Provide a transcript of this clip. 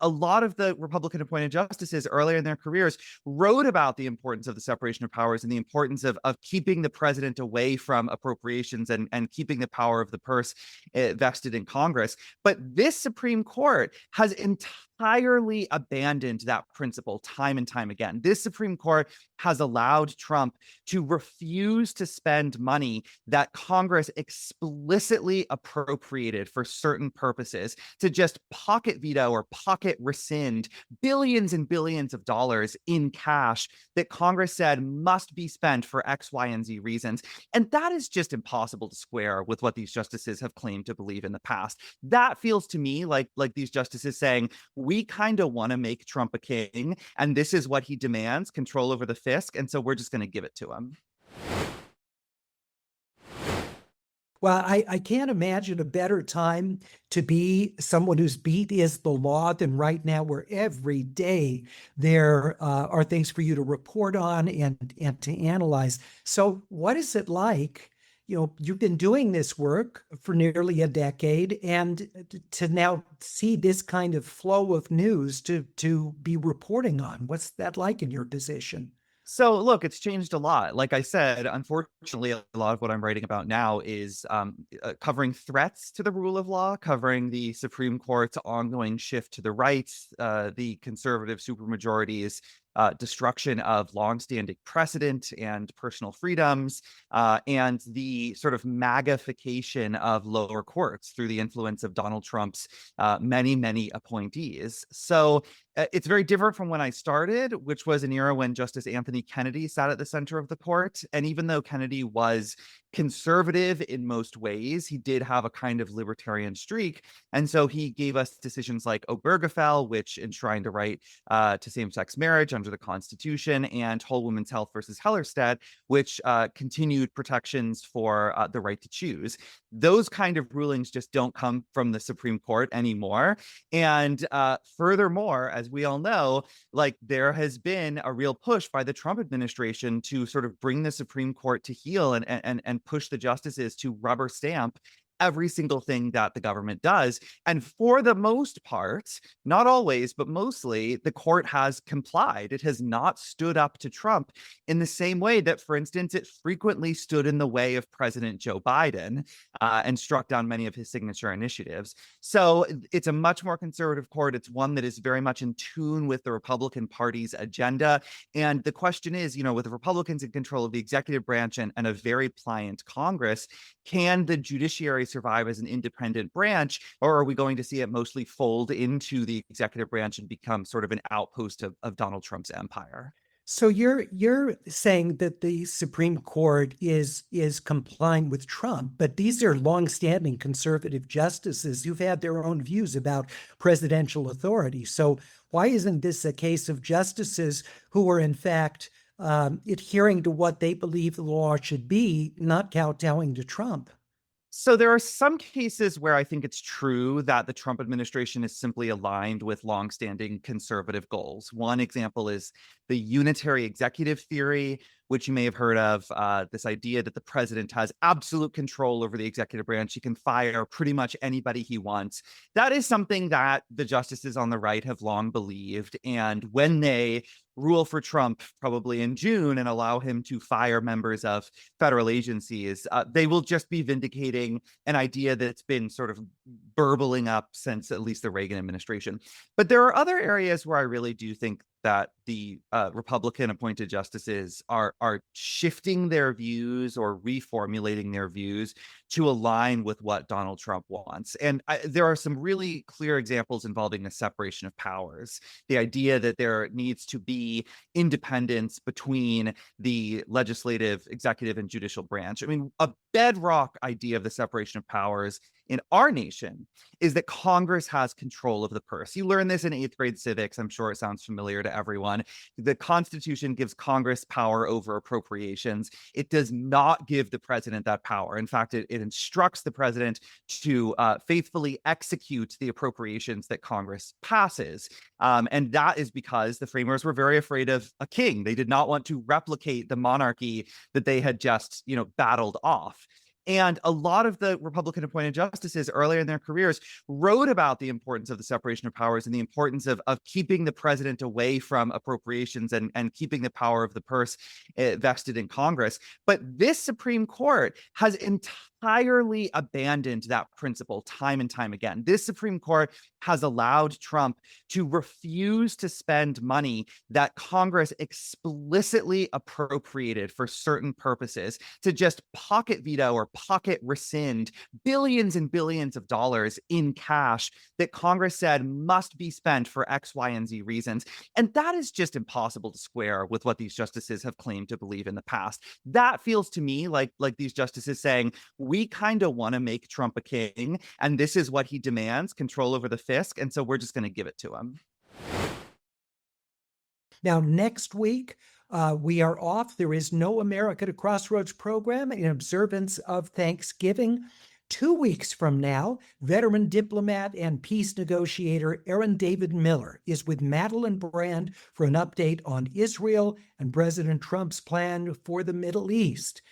a lot of the Republican appointed justices earlier in their careers wrote about the importance of the separation of powers and the importance of keeping the president away from appropriations and keeping the power of the purse vested in Congress. But this Supreme Court has entirely abandoned that principle time and time again. This Supreme Court has allowed Trump to refuse to spend money that Congress explicitly appropriated for certain purposes, to just pocket veto or pocket rescind billions and billions of dollars in cash that Congress said must be spent for X, Y, and Z reasons. And that is just impossible to square with what these justices have claimed to believe in the past. That feels to me like these justices saying, we kind of want to make Trump a king, and this is what he demands, control over the fisc, and so we're just going to give it to him. Well, I can't imagine a better time to be someone whose beat is the law than right now, where every day there are things for you to report on and to analyze. So what is it like? You know, you've been doing this work for nearly a decade, and to now see this kind of flow of news to be reporting on. What's that like in your position? So look, it's changed a lot. Like I said, unfortunately, a lot of what I'm writing about now is covering threats to the rule of law, covering the Supreme Court's ongoing shift to the right, the conservative supermajorities, destruction of longstanding precedent and personal freedoms, and the sort of magnification of lower courts through the influence of Donald Trump's many, many appointees. So it's very different from when I started, which was an era when Justice Anthony Kennedy sat at the center of the court. And even though Kennedy was conservative in most ways, he did have a kind of libertarian streak. And so he gave us decisions like Obergefell, which enshrined a right to same-sex marriage under the Constitution, and Whole Woman's Health versus Hellerstedt, which continued protections for the right to choose. Those kind of rulings just don't come from the Supreme Court anymore. And furthermore, as we all know, like there has been a real push by the Trump administration to sort of bring the Supreme Court to heel and push the justices to rubber stamp every single thing that the government does. And for the most part, not always, but mostly, the court has complied. It has not stood up to Trump in the same way that, for instance, it frequently stood in the way of President Joe Biden and struck down many of his signature initiatives. So it's a much more conservative court. It's one that is very much in tune with the Republican Party's agenda. And the question is, you know, with the Republicans in control of the executive branch and a very pliant Congress, can the judiciary survive as an independent branch, or are we going to see it mostly fold into the executive branch and become sort of an outpost of Donald Trump's empire? So you're saying that the Supreme Court is complying with Trump, but these are longstanding conservative justices who've had their own views about presidential authority. So why isn't this a case of justices who are in fact adhering to what they believe the law should be, not kowtowing to Trump? So there are some cases where I think it's true that the Trump administration is simply aligned with longstanding conservative goals. One example is the unitary executive theory, which you may have heard of, this idea that the president has absolute control over the executive branch. He can fire pretty much anybody he wants. That is something that the justices on the right have long believed. And when they rule for Trump, probably in June, and allow him to fire members of federal agencies, they will just be vindicating an idea that's been sort of burbling up since at least the Reagan administration. But there are other areas where I really do think that the Republican appointed justices are shifting their views or reformulating their views to align with what Donald Trump wants. And there are some really clear examples involving the separation of powers, the idea that there needs to be independence between the legislative, executive, and judicial branch. I mean, a bedrock idea of the separation of powers in our nation is that Congress has control of the purse. You learn this in 8th grade civics. I'm sure it sounds familiar to everyone. The Constitution gives Congress power over appropriations. It does not give the president that power. In fact, it instructs the president to faithfully execute the appropriations that Congress passes. And that is because the framers were very afraid of a king. They did not want to replicate the monarchy that they had just, battled off. And a lot of the Republican appointed justices earlier in their careers wrote about the importance of the separation of powers and the importance of keeping the president away from appropriations and keeping the power of the purse vested in Congress. But this Supreme Court has entirely abandoned that principle time and time again. This Supreme Court has allowed Trump to refuse to spend money that Congress explicitly appropriated for certain purposes, to just pocket veto or pocket rescind billions and billions of dollars in cash that Congress said must be spent for X, Y, and Z reasons. And that is just impossible to square with what these justices have claimed to believe in the past. That feels to me like these justices saying, we kind of want to make Trump a king, and this is what he demands, control over the fisc, and so we're just going to give it to him. Now, next week, we are off. There is no America to Crossroads program in observance of Thanksgiving. 2 weeks from now, veteran diplomat and peace negotiator Aaron David Miller is with Mantle and Brand for an update on Israel and President Trump's plan for the Middle East.